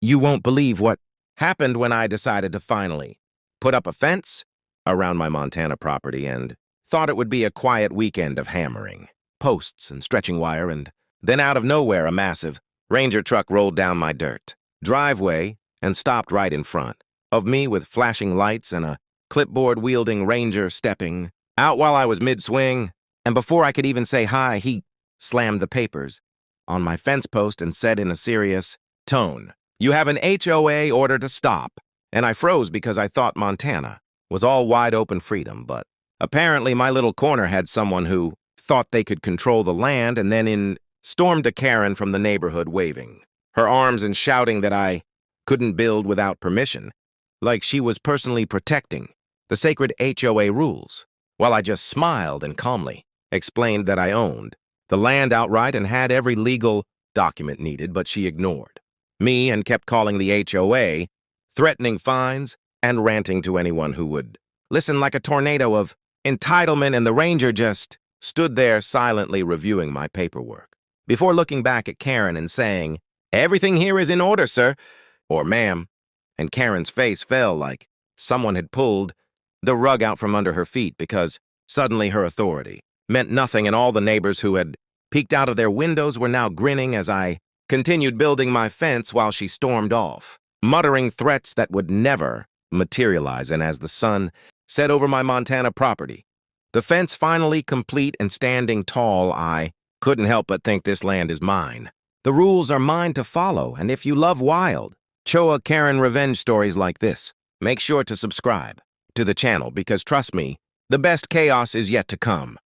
You won't believe what happened when I decided to finally put up a fence around my Montana property and thought it would be a quiet weekend of hammering posts and stretching wire, and then out of nowhere a massive Ranger truck rolled down my dirt driveway and stopped right in front of me with flashing lights and a clipboard-wielding Ranger stepping out while I was mid-swing, and before I could even say hi, he slammed the papers on my fence post and said in a serious tone, "You have an HOA order to stop." And I froze because I thought Montana was all wide-open freedom, but apparently my little corner had someone who thought they could control the land, and then stormed a Karen from the neighborhood waving her arms and shouting that I couldn't build without permission, like she was personally protecting the sacred HOA rules, while I just smiled and calmly explained that I owned the land outright and had every legal document needed, but she ignored me and kept calling the HOA, threatening fines and ranting to anyone who would listen like a tornado of entitlement, and the Ranger just stood there silently reviewing my paperwork before looking back at Karen and saying, "Everything here is in order, sir," or "ma'am," and Karen's face fell like someone had pulled the rug out from under her feet, because suddenly her authority meant nothing, and all the neighbors who had peeked out of their windows were now grinning as I continued building my fence while she stormed off, muttering threats that would never materialize. And as the sun set over my Montana property, the fence finally complete and standing tall, I couldn't help but think this land is mine. The rules are mine to follow, and if you love wild HOA Karen revenge stories like this, make sure to subscribe to the channel, because trust me, the best chaos is yet to come.